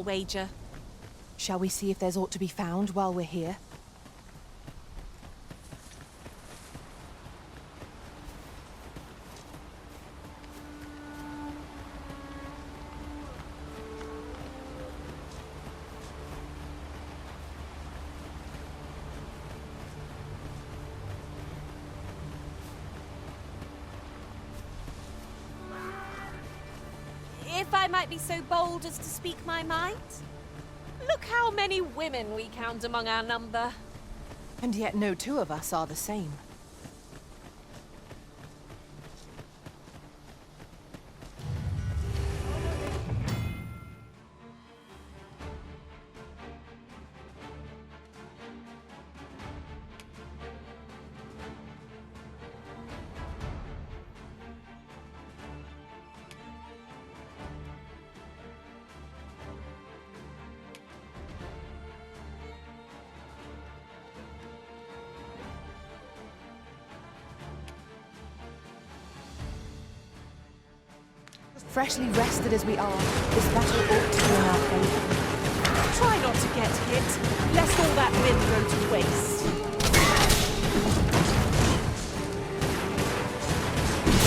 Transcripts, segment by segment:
wager. Shall we see if there's aught to be found while we're here? If I might be so bold as to speak my mind, look how many women we count among our number. And yet no two of us are the same. Freshly rested as we are, this battle ought to be in our favour. Try not to get hit, lest all that wind go to waste.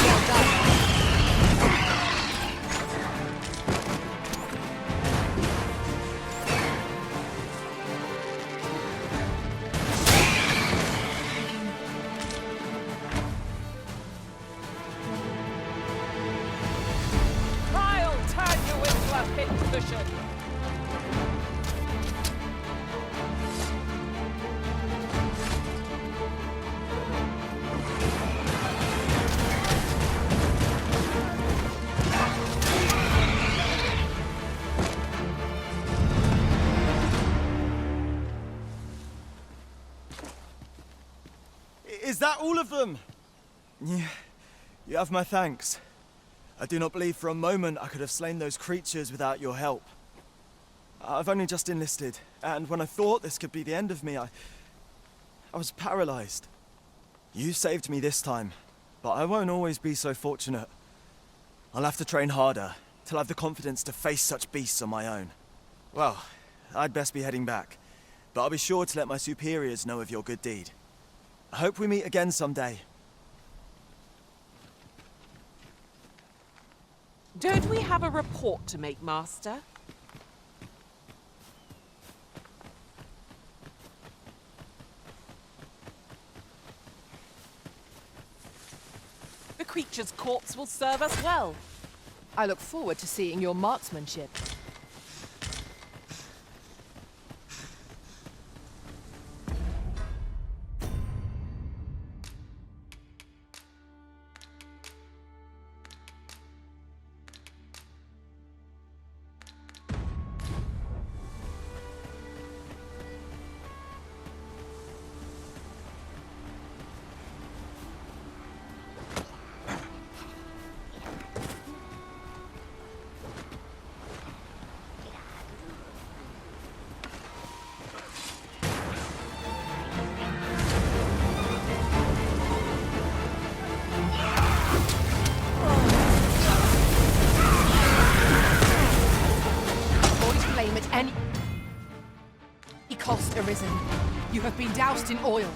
Well done. I'll turn you into a pit cushion. Is that all of them? Yeah, you have my thanks. I do not believe for a moment I could have slain those creatures without your help. I've only just enlisted, and when I thought this could be the end of me, I was paralyzed. You saved me this time, but I won't always be so fortunate. I'll have to train harder, till I have the confidence to face such beasts on my own. Well, I'd best be heading back, but I'll be sure to let my superiors know of your good deed. I hope we meet again someday. Don't we have a report to make, Master? The creature's corpse will serve us well. I look forward to seeing your marksmanship. Cost arisen. You have been doused in oil.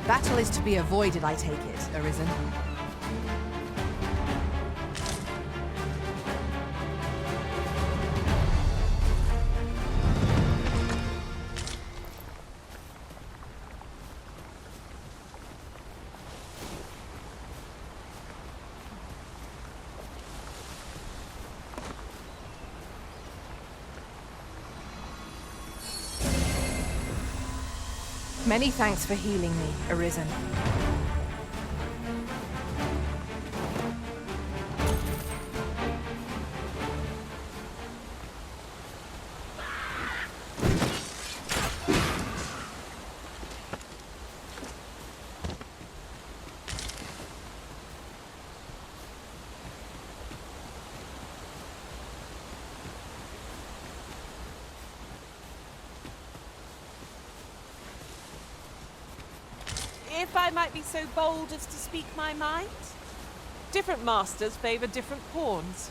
Battle is to be avoided, I take it, Arisen. Many thanks for healing me, Arisen. I might be so bold as to speak my mind? Different masters favor different pawns.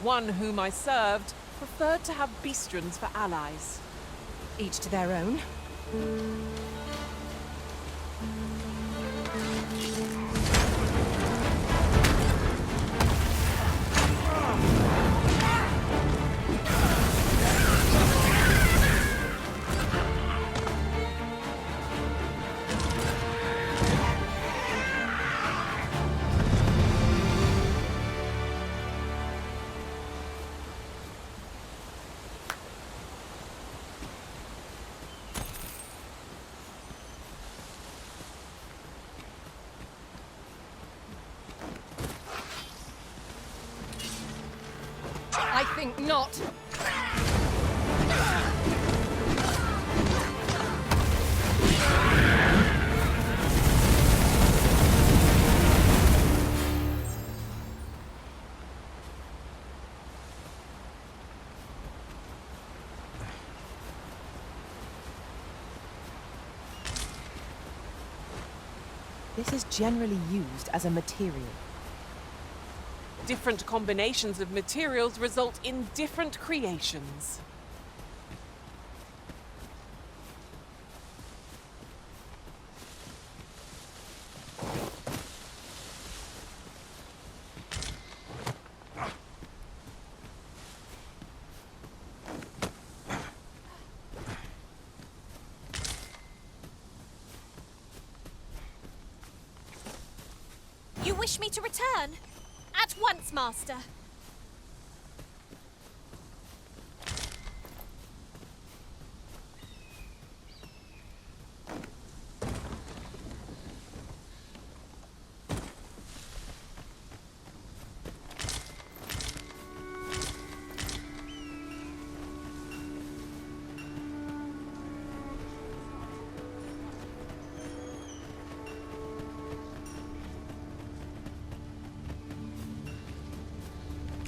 One whom I served preferred to have beastrons for allies. Each to their own. I think not. This is generally used as a material. Different combinations of materials result in different creations. You wish me to return? At once, Master.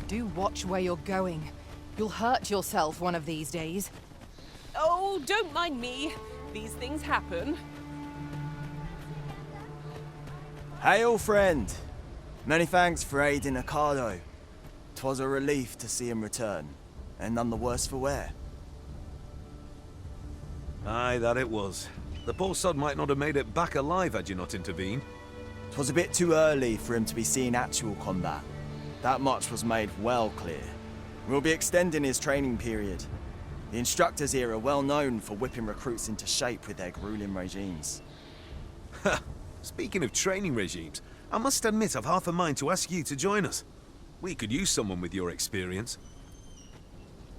Do watch where you're going. You'll hurt yourself one of these days. Oh, don't mind me. These things happen. Hail, friend! Many thanks for aiding Ocado. 'Twas a relief to see him return, and none the worse for wear. Aye, that it was. The poor sod might not have made it back alive had you not intervened. 'Twas a bit too early for him to be seeing actual combat. That much was made well clear. We'll be extending his training period. The instructors here are well known for whipping recruits into shape with their grueling regimes. Speaking of training regimes, I must admit I've half a mind to ask you to join us. We could use someone with your experience.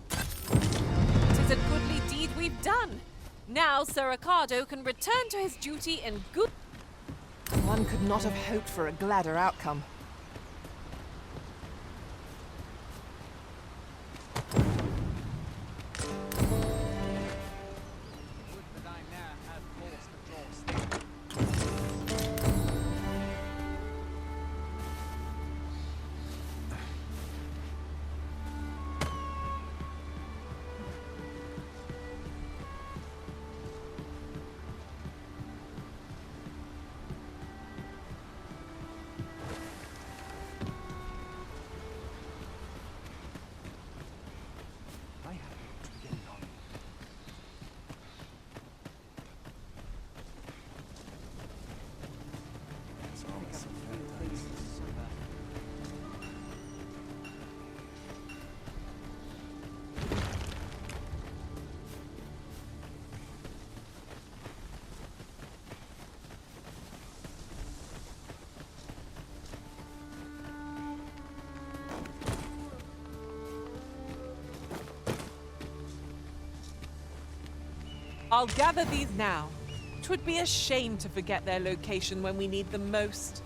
'Tis a goodly deed we've done. Now Sir Ricardo can return to his duty in good... One could not have hoped for a gladder outcome. I'll gather these now. 'Twould be a shame to forget their location when we need them most.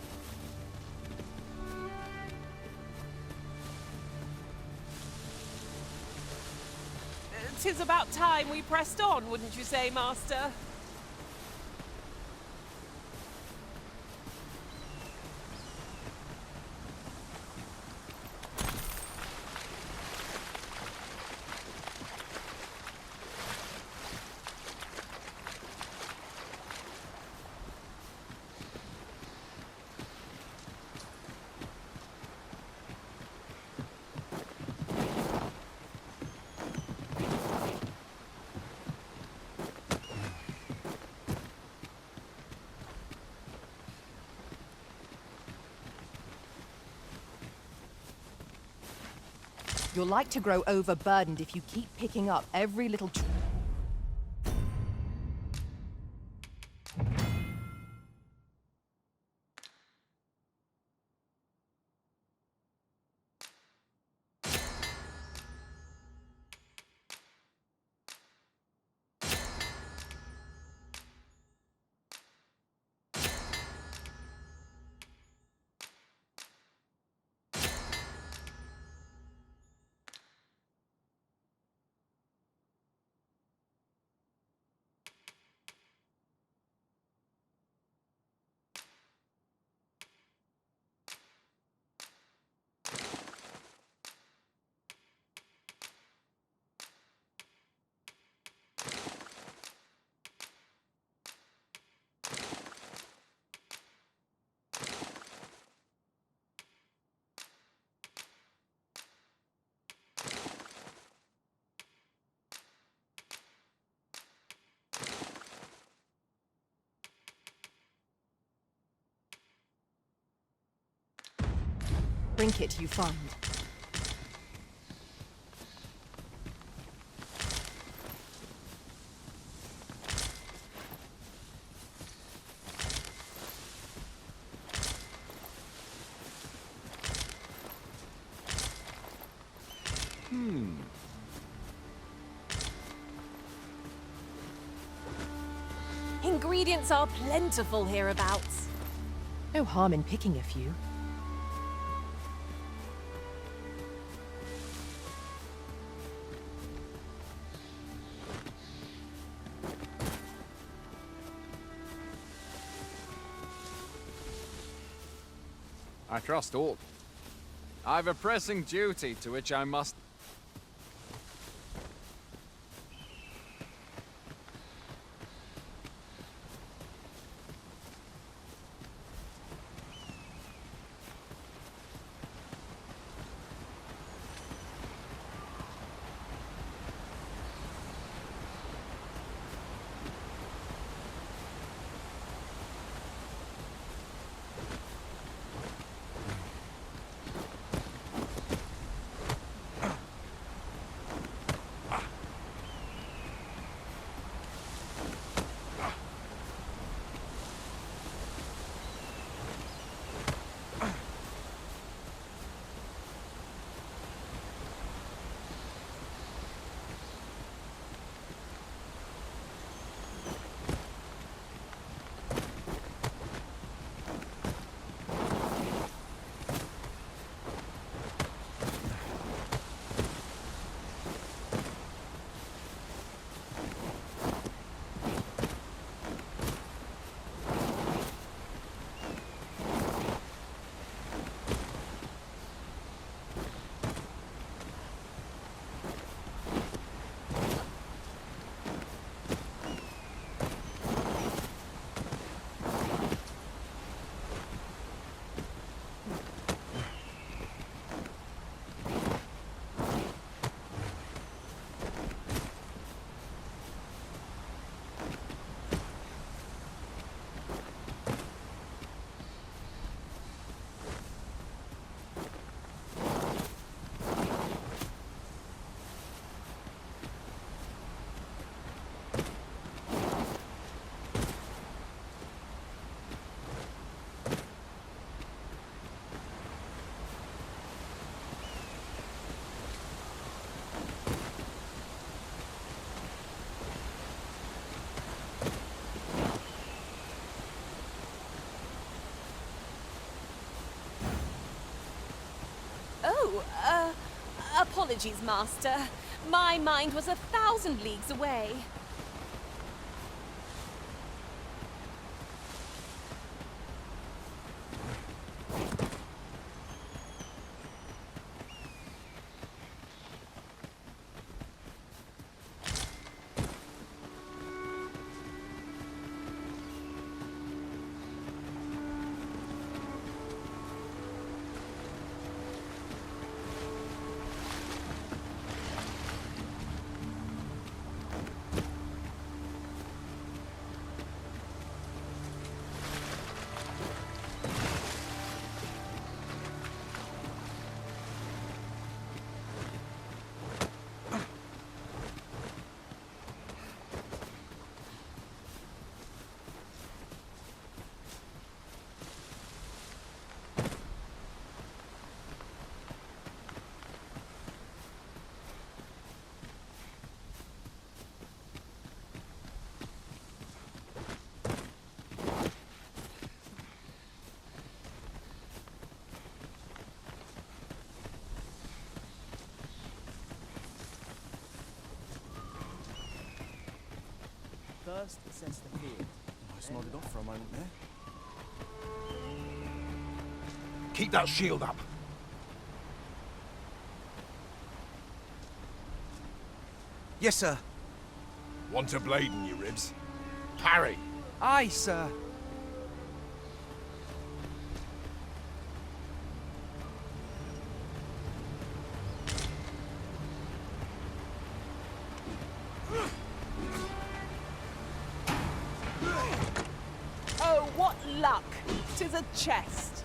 'Tis about time we pressed on, wouldn't you say, Master? You're like to grow overburdened if you keep picking up every little trinket you find. Ingredients are plentiful hereabouts. No harm in picking a few. I trust all. I've a pressing duty to which I must... Apologies, Master. My mind was 1,000 leagues away. nerves, sense the fear. I just nodded off for a moment there. Keep that shield up. Yes, sir. Want a blade in your ribs? Parry. Aye, sir. Oh, what luck! 'Tis a chest.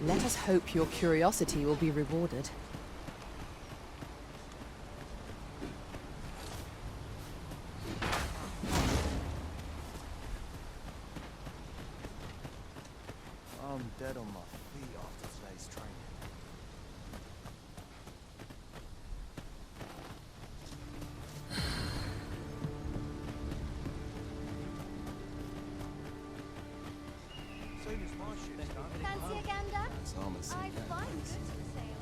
Let us hope your curiosity will be rewarded. I'm dead on my feet after today's training. Soon as my ship's done. Fancy a gander? That's armored sea I've cat. fine goods for sale.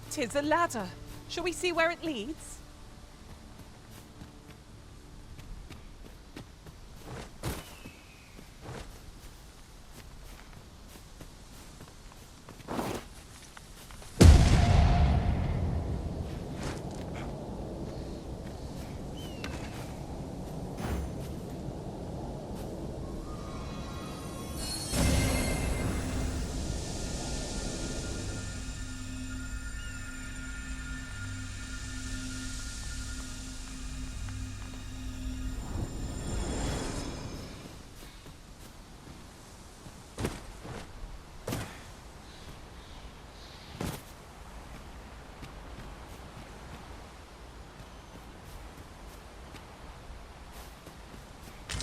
Tis a ladder. Shall we see where it leads?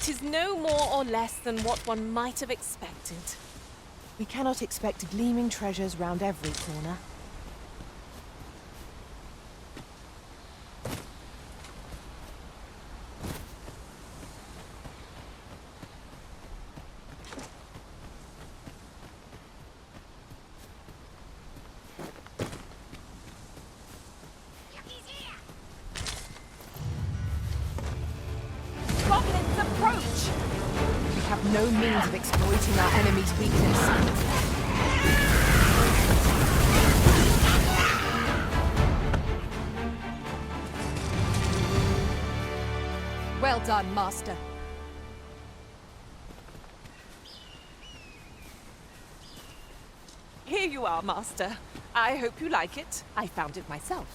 Tis no more or less than what one might have expected. We cannot expect gleaming treasures round every corner. Goblins approach! We have no means of exploiting our enemy's weakness. Well done, Master. Here you are, Master. I hope you like it. I found it myself.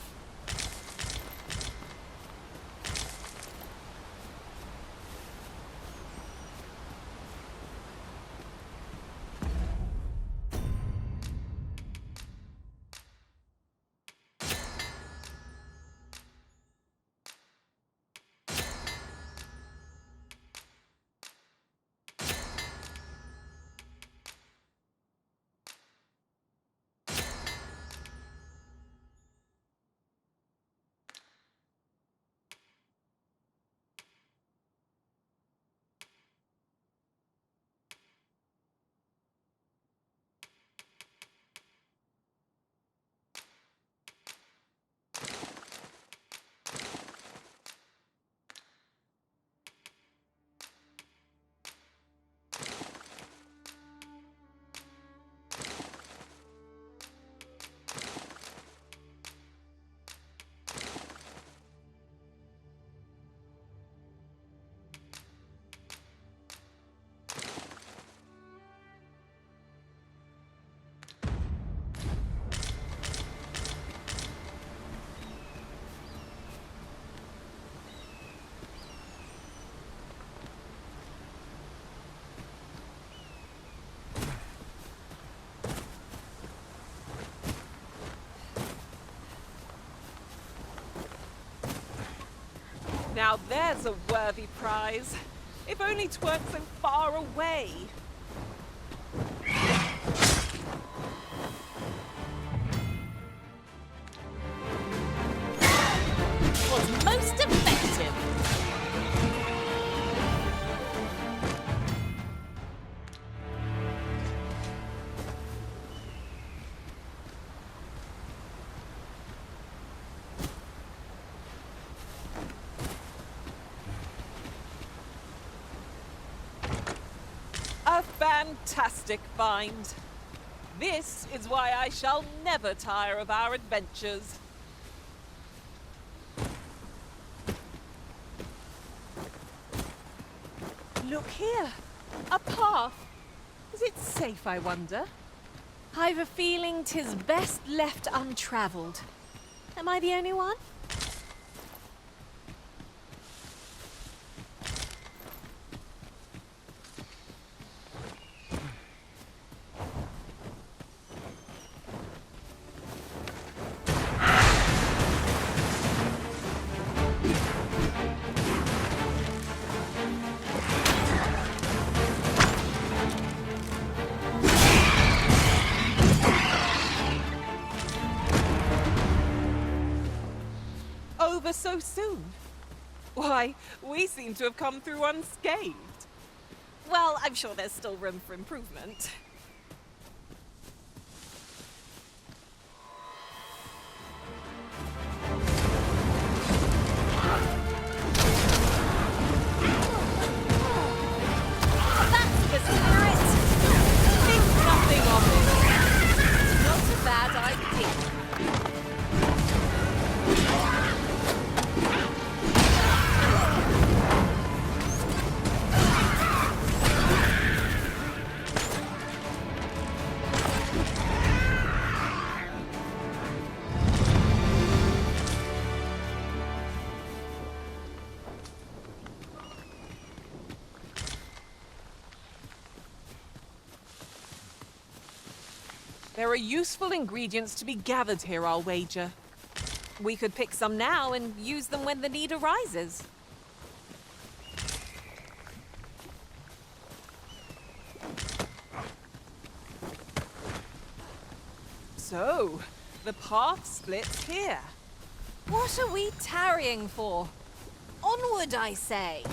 Now there's a worthy prize. If only 'tweren't so far away. Was most effective. A fantastic find. This is why I shall never tire of our adventures. Look here. A path. Is it safe, I wonder? I've a feeling 'tis best left untravelled. Am I the only one? Over so soon? Why, we seem to have come through unscathed. Well, I'm sure there's still room for improvement. That's the spirit! Think nothing of it. Not a bad idea. There are useful ingredients to be gathered here, I'll wager. We could pick some now and use them when the need arises. So, the path splits here. What are we tarrying for? Onward, I say.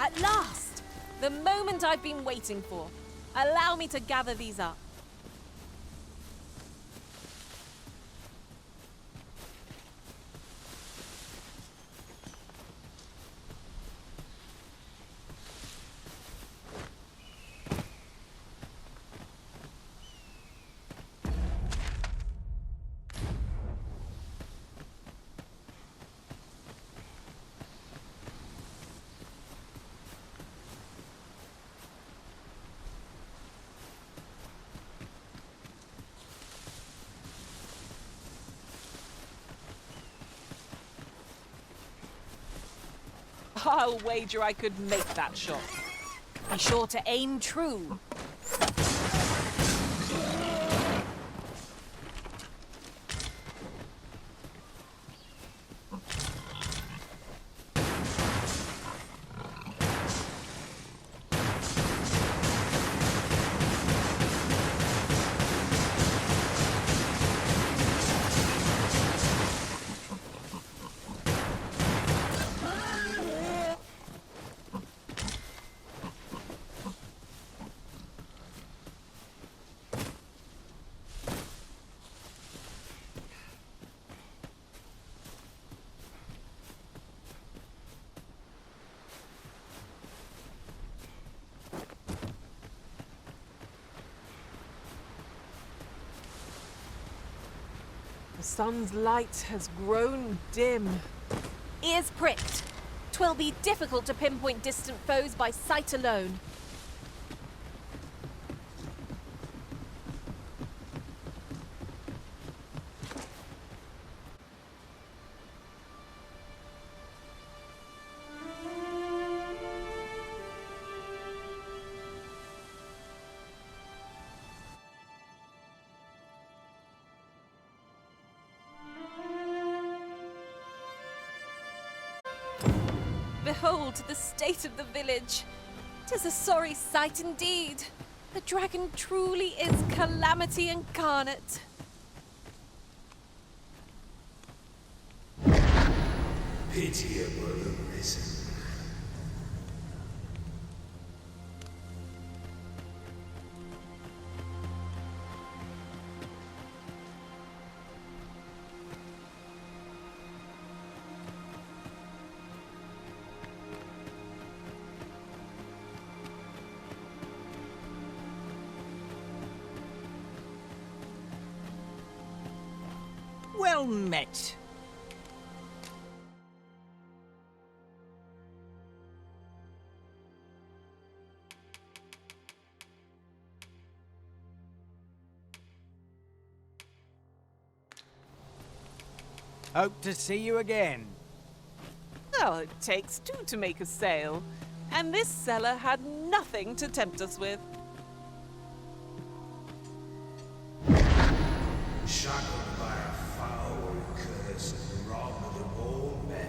At last! The moment I've been waiting for. Allow me to gather these up. I'll wager I could make that shot. Be sure to aim true. The sun's light has grown dim. Ears pricked. 'Twill be difficult to pinpoint distant foes by sight alone. Behold the state of the village. 'Tis a sorry sight indeed. The dragon truly is calamity incarnate. Pitiable arisen. Well met. Hope to see you again. Well, it takes two to make a sale, and this cellar had nothing to tempt us with. Shackled by a foul curse and robbed of all memory.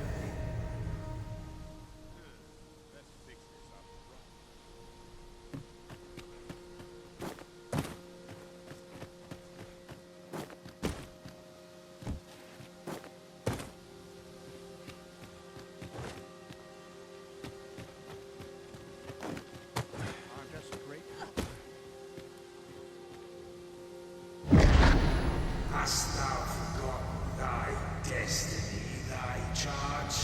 Hast thou forgotten thy destiny, thy charge?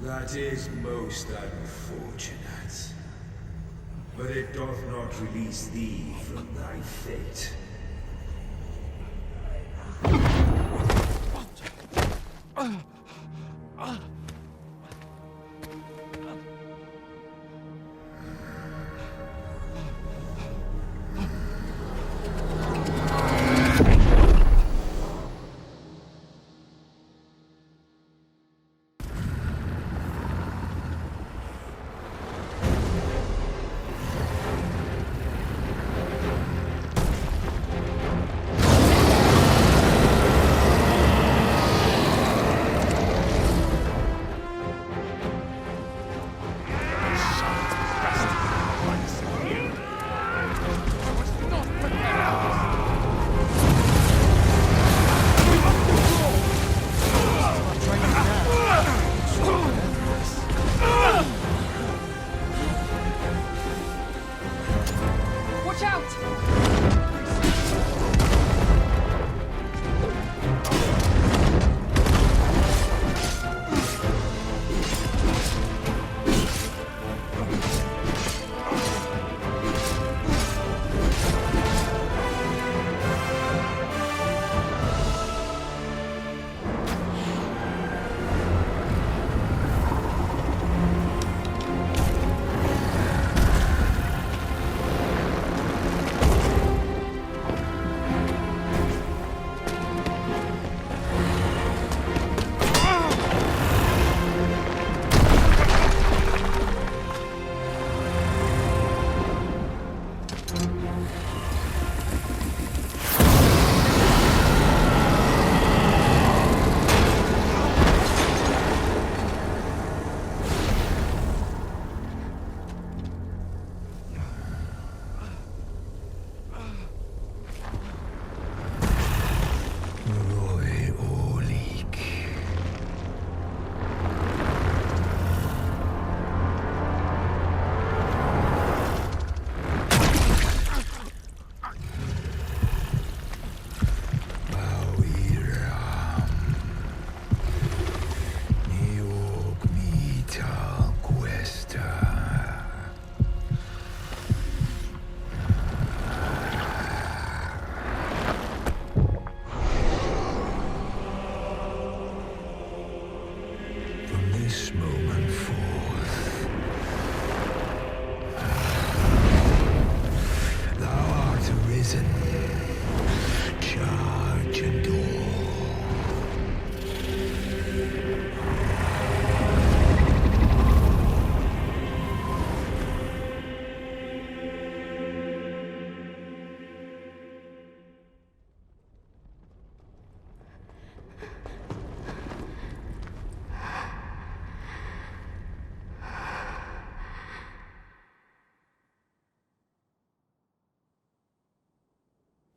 That is most unfortunate. But it doth not release thee from thy fate.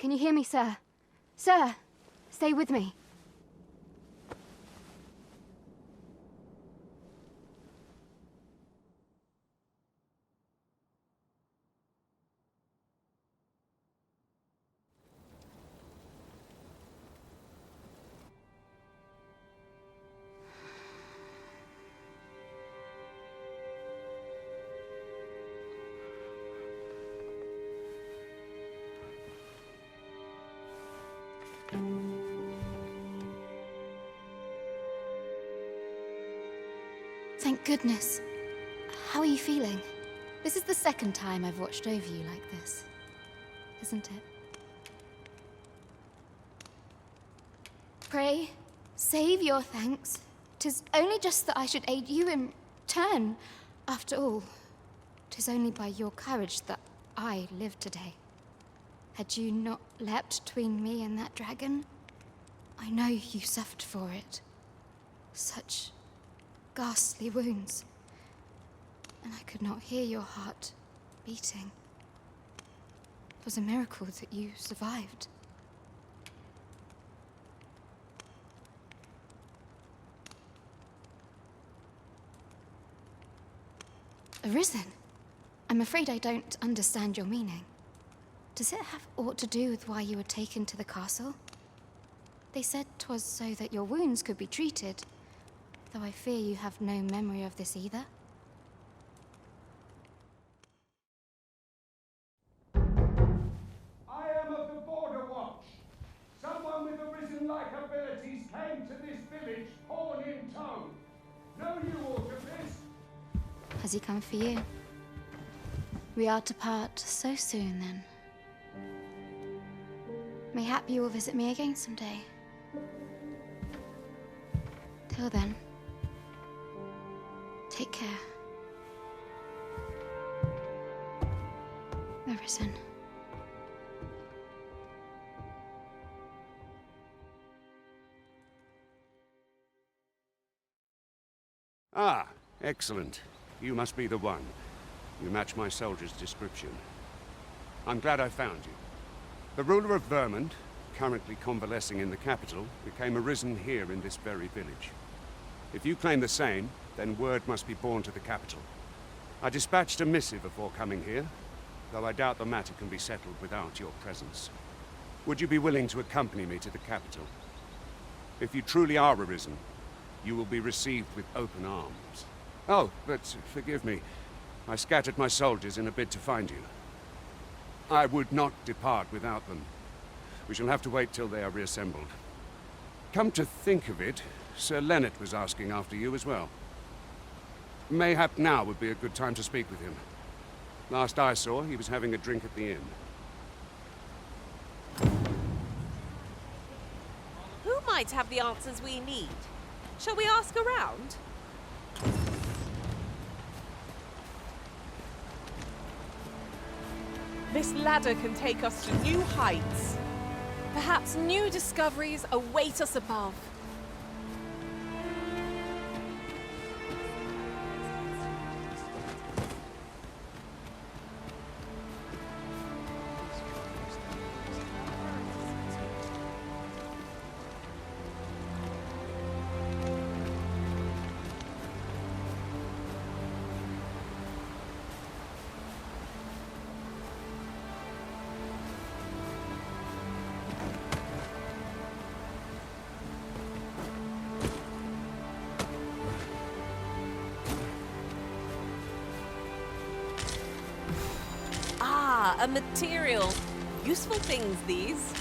Can you hear me, sir? Sir, stay with me. Thank goodness. How are you feeling? This is the second time I've watched over you like this, isn't it? Pray, save your thanks. 'Tis only just that I should aid you in turn. After all, 'tis only by your courage that I live today. Had you not leapt between me and that dragon, I know you suffered for it. Such ghastly wounds, and I could not hear your heart beating. It was a miracle that you survived. Arisen? I'm afraid I don't understand your meaning. Does it have aught to do with why you were taken to the castle? They said 'twas so that your wounds could be treated, though I fear you have no memory of this either. I am of the Border Watch. Someone with Arisen-like abilities came to this village, horn in tow. Know you aught of this? Has he come for you? We are to part so soon, then. Mayhap you will visit me again someday. Till then, take care. Arisen. Ah, excellent. You must be the one. You match my soldier's description. I'm glad I found you. The ruler of Vermont, currently convalescing in the capital, became arisen here in this very village. If you claim the same, then word must be borne to the capital. I dispatched a missive before coming here, though I doubt the matter can be settled without your presence. Would you be willing to accompany me to the capital? If you truly are arisen, you will be received with open arms. Oh, but forgive me. I scattered my soldiers in a bid to find you. I would not depart without them. We shall have to wait till they are reassembled. Come to think of it, Sir Leonard was asking after you as well. Mayhap now would be a good time to speak with him. Last I saw, he was having a drink at the inn. Who might have the answers we need? Shall we ask around? This ladder can take us to new heights. Perhaps new discoveries await us above. A material. Useful things, these.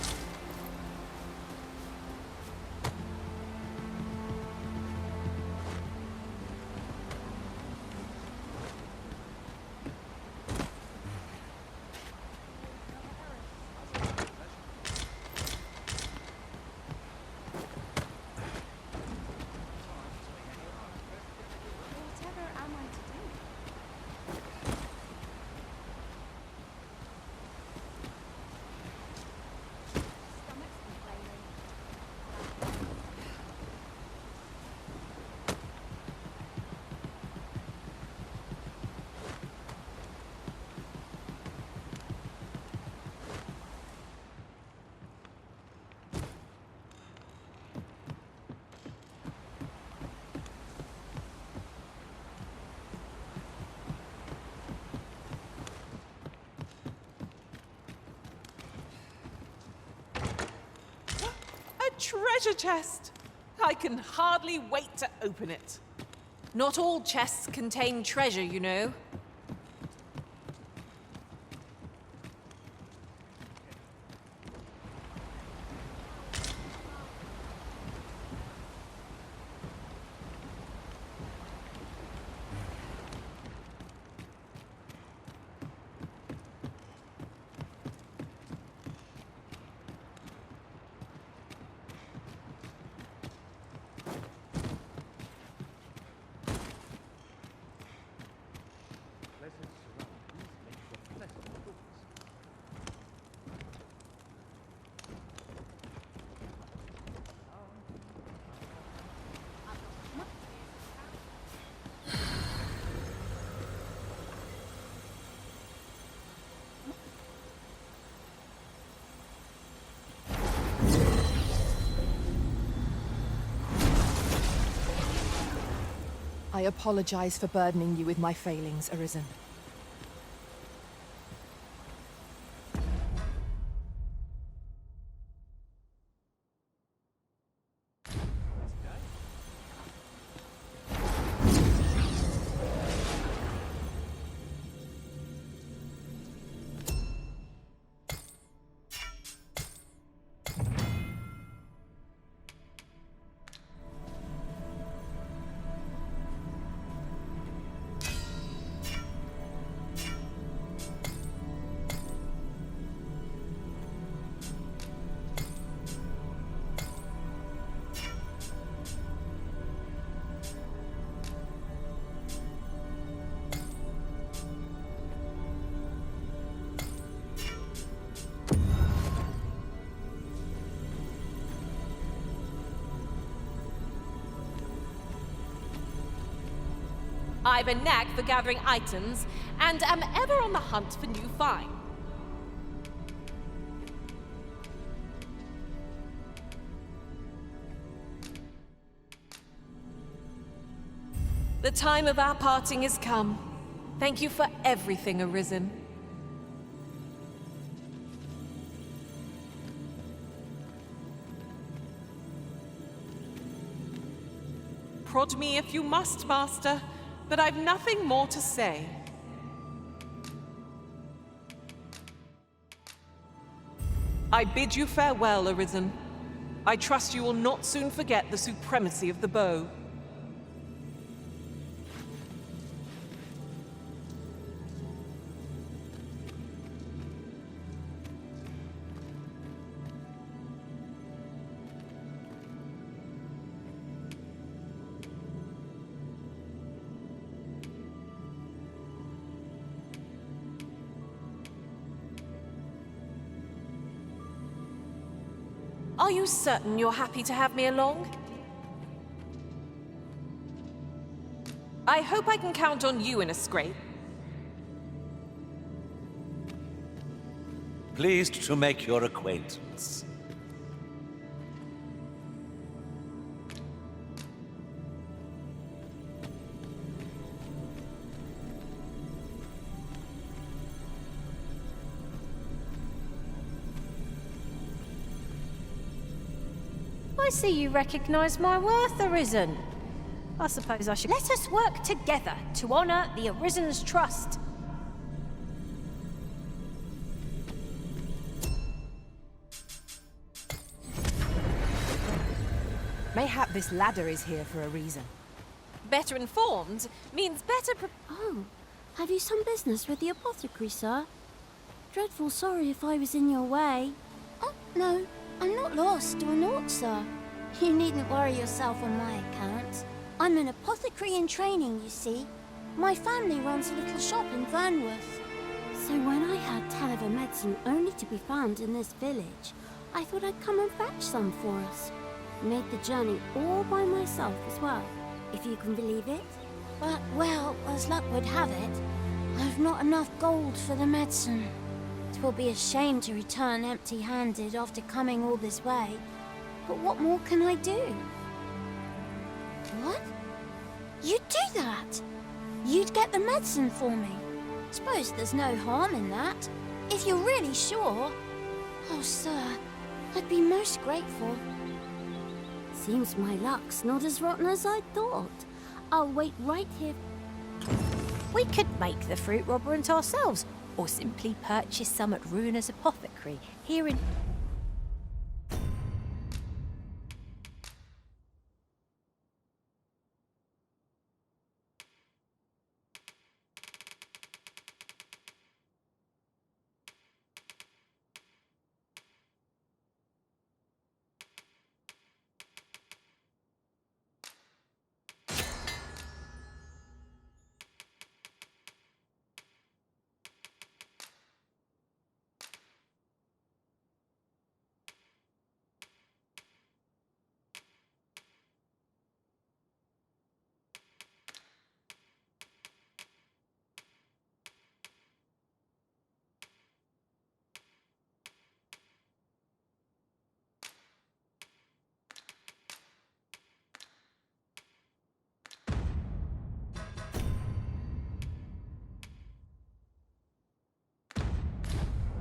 treasure chest! I can hardly wait to open it. Not all chests contain treasure, you know. I apologize for burdening you with my failings, Arisen. I've a knack for gathering items, and am ever on the hunt for new finds. The time of our parting is come. Thank you for everything, Arisen. Prod me if you must, Master, but I've nothing more to say. I bid you farewell, Arisen. I trust you will not soon forget the supremacy of the bow. Are you certain you're happy to have me along? I hope I can count on you in a scrape. Pleased to make your acquaintance. I see you recognize my worth, Arisen. I suppose I should... Let us work together to honor the Arisen's trust. Mayhap this ladder is here for a reason. Better informed means better Oh, have you some business with the apothecary, sir? Dreadful sorry if I was in your way. Oh, no, I'm not lost or naught, sir. You needn't worry yourself on my account. I'm an apothecary in training, you see. My family runs a little shop in Vernworth. So when I heard tell of a medicine only to be found in this village, I thought I'd come and fetch some for us. Made the journey all by myself as well, if you can believe it. But, well, as luck would have it, I've not enough gold for the medicine. 'Twill be a shame to return empty-handed after coming all this way. But what more can I do? What? You'd do that? You'd get the medicine for me? Suppose there's no harm in that. If you're really sure. Oh, sir, I'd be most grateful. Seems my luck's not as rotten as I thought. I'll wait right here. We could make the fruit robberant ourselves, or simply purchase some at Ruiner's apothecary here in...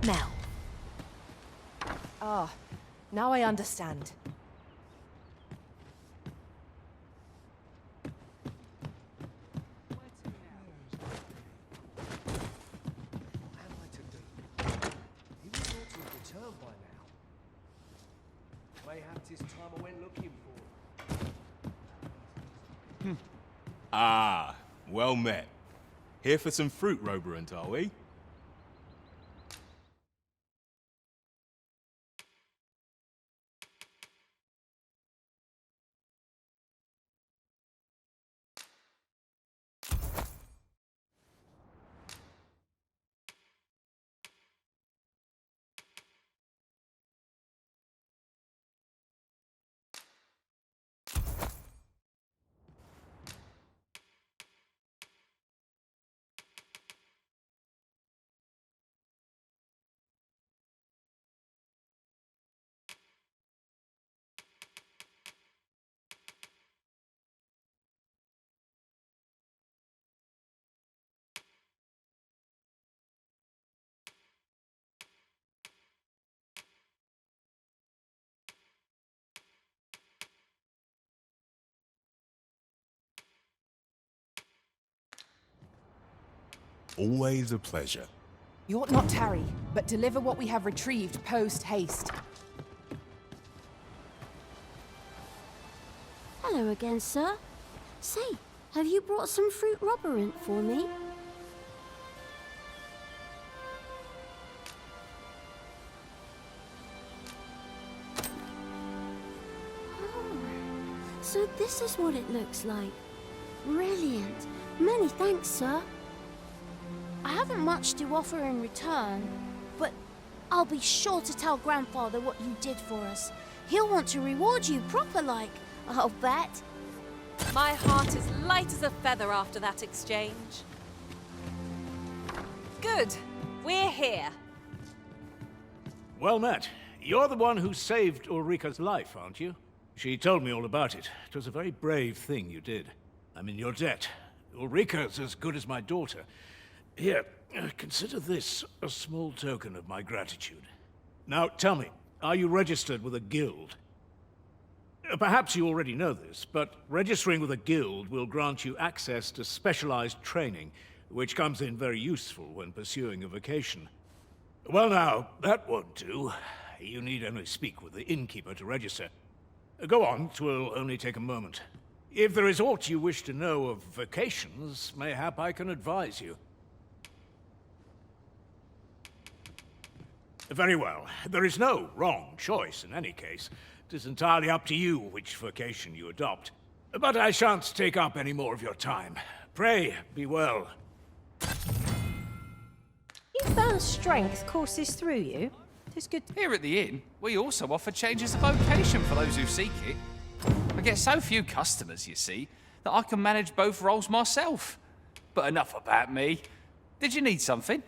Mel. Ah, now I understand. Ah, well met. Here for some fruit, Roberant, are we? Always a pleasure. You ought not tarry, but deliver what we have retrieved post-haste. Hello again, sir. Say, have you brought some fruit robberant for me? Oh, so this is what it looks like. Brilliant. Many thanks, sir. I haven't much to offer in return, but I'll be sure to tell Grandfather what you did for us. He'll want to reward you proper-like, I'll bet. My heart is light as a feather after that exchange. Good. We're here. Well met. You're the one who saved Ulrika's life, aren't you? She told me all about it. It was a very brave thing you did. I'm in your debt. Ulrika's as good as my daughter. Here, consider this a small token of my gratitude. Now, tell me, are you registered with a guild? Perhaps you already know this, but registering with a guild will grant you access to specialized training, which comes in very useful when pursuing a vocation. Well now, that won't do. You need only speak with the innkeeper to register. Go on, 'twill only take a moment. If there is aught you wish to know of vocations, mayhap I can advise you. Very well. There is no wrong choice in any case. It is entirely up to you which vocation you adopt. But I shan't take up any more of your time. Pray, be well. You found strength courses through you? It's good. Here at the inn, we also offer changes of vocation for those who seek it. I get so few customers, you see, that I can manage both roles myself. But enough about me. Did you need something?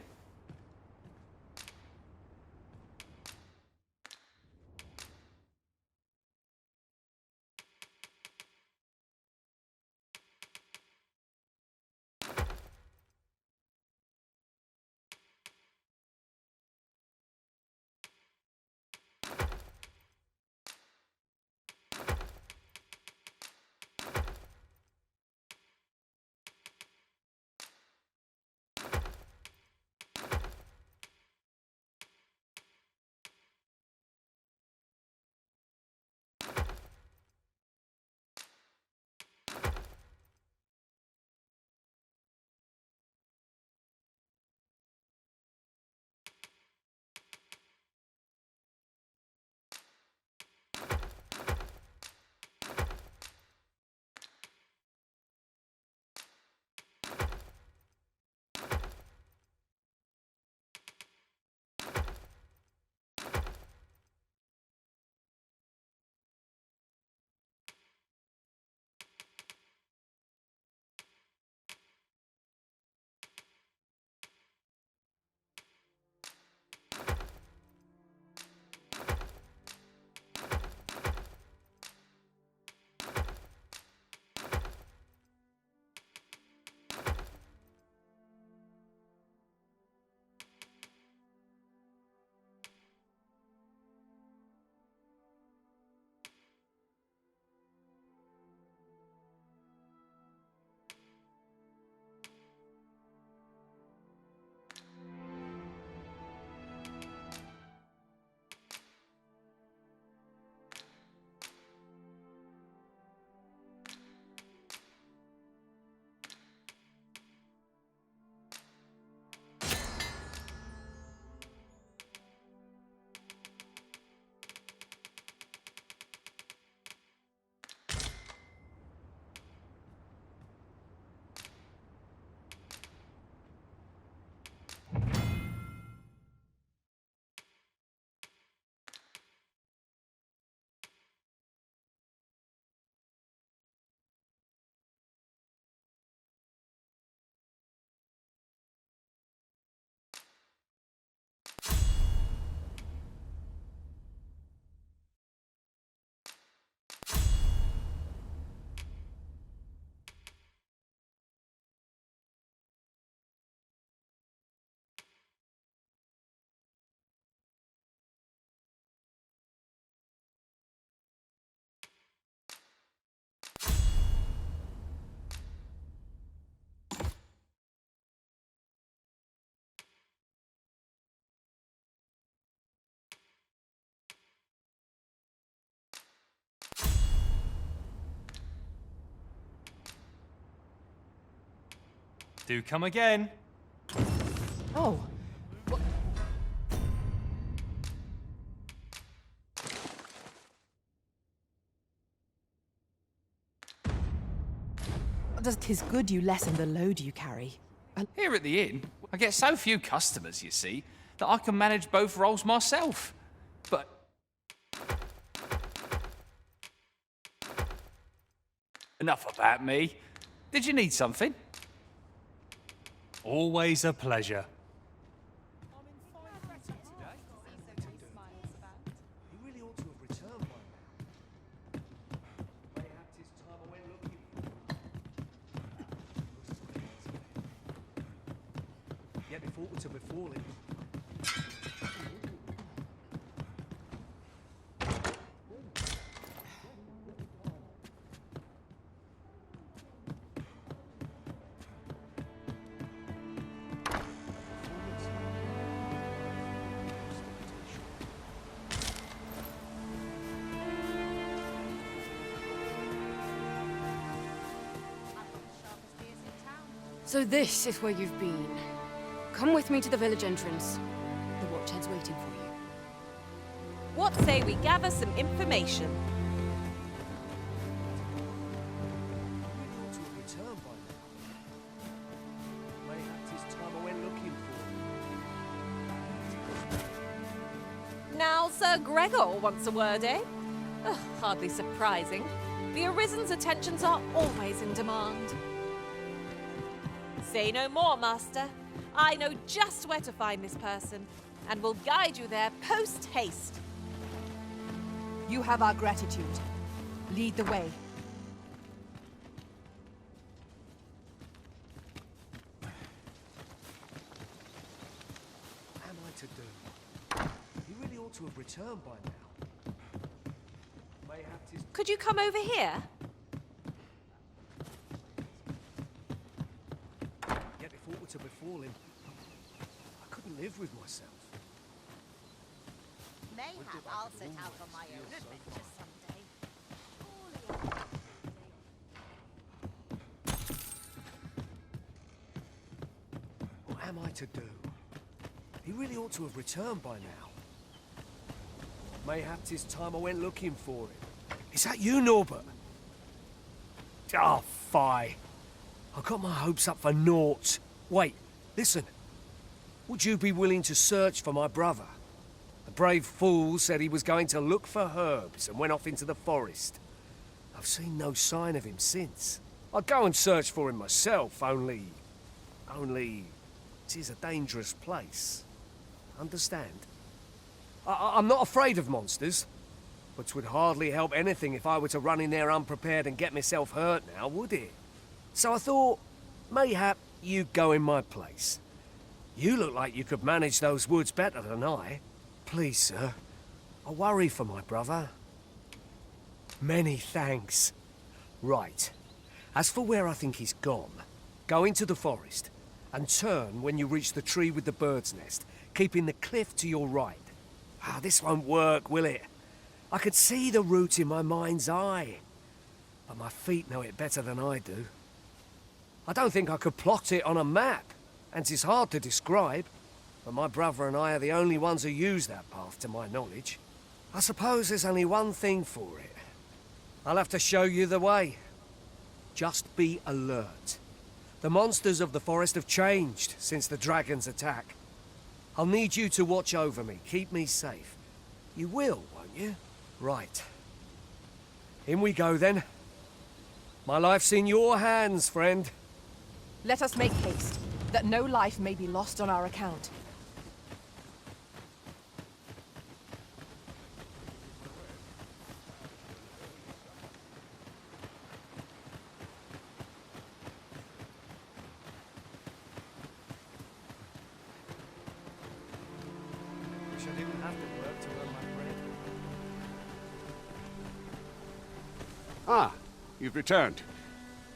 Do come again. Oh. Tis good you lessen the load you carry. Here at the inn, I get so few customers, you see, that I can manage both roles myself. But... enough about me. Did you need something? Always a pleasure. So this is where you've been. Come with me to the village entrance. The watchhead's waiting for you. What say we gather some information? Now Sir Gregor wants a word, eh? Ugh, hardly surprising. The Arisen's attentions are always in demand. Say no more, Master. I know just where to find this person, and will guide you there post-haste. You have our gratitude. Lead the way. What am I to do? He really ought to have returned by now. Mayhap 'tis... Could you come over here? Yet if aught were to befall him, I couldn't live with myself. Mayhap I'll set out on my own adventure someday. What am I to do? He really ought to have returned by now. Mayhap 'tis time I went looking for him. Is that you, Norbert? Oh, fie. I got my hopes up for naught. Wait, listen. Would you be willing to search for my brother? The brave fool said he was going to look for herbs and went off into the forest. I've seen no sign of him since. I'd go and search for him myself, only... it is a dangerous place. Understand? I'm not afraid of monsters, but 'twould hardly help anything if I were to run in there unprepared and get myself hurt now, would it? So I thought, mayhap you'd go in my place. You look like you could manage those woods better than I. Please, sir, I worry for my brother. Many thanks. Right. As for where I think he's gone, go into the forest and turn when you reach the tree with the bird's nest, keeping the cliff to your right. Ah, this won't work, will it? I could see the route in my mind's eye, but my feet know it better than I do. I don't think I could plot it on a map, and 'tis hard to describe, but my brother and I are the only ones who use that path to my knowledge. I suppose there's only one thing for it. I'll have to show you the way. Just be alert. The monsters of the forest have changed since the dragon's attack. I'll need you to watch over me, keep me safe. You will, won't you? Right. In we go then. My life's in your hands, friend. Let us make haste, that no life may be lost on our account. Wish I didn't have to work to earn my bread. Ah, you've returned.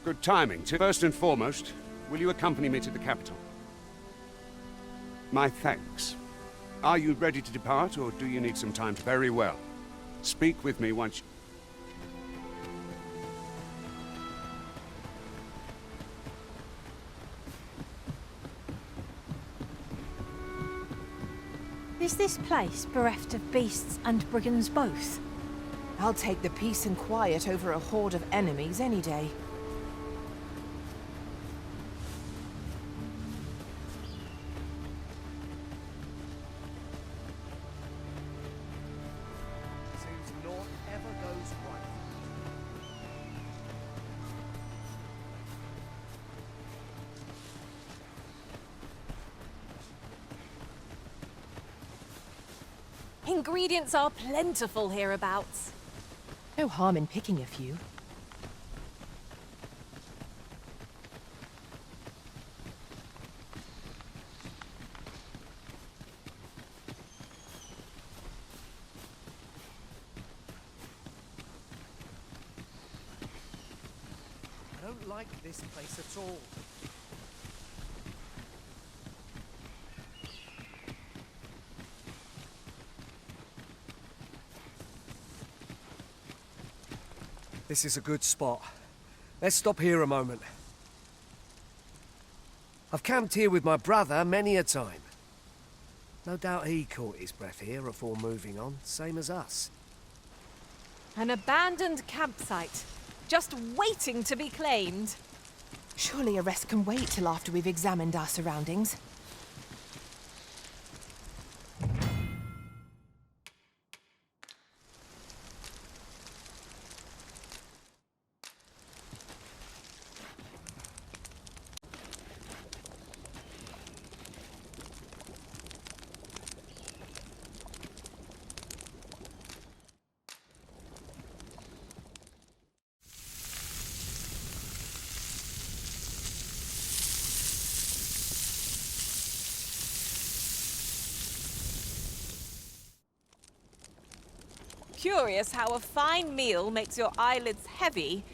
Good timing. First and foremost, will you accompany me to the capital? My thanks. Are you ready to depart, or do you need some time? Very well. Speak with me once... Is this place bereft of beasts and brigands both? I'll take the peace and quiet over a horde of enemies any day. Seems naught ever goes right. Ingredients are plentiful hereabouts. No harm in picking a few. I don't like this place at all. This is a good spot. Let's stop here a moment. I've camped here with my brother many a time. No doubt he caught his breath here before moving on, same as us. An abandoned campsite, just waiting to be claimed. Surely a rest can wait till after we've examined our surroundings. Curious how a fine meal makes your eyelids heavy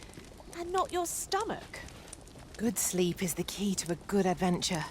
and not your stomach. Good sleep is the key to a good adventure.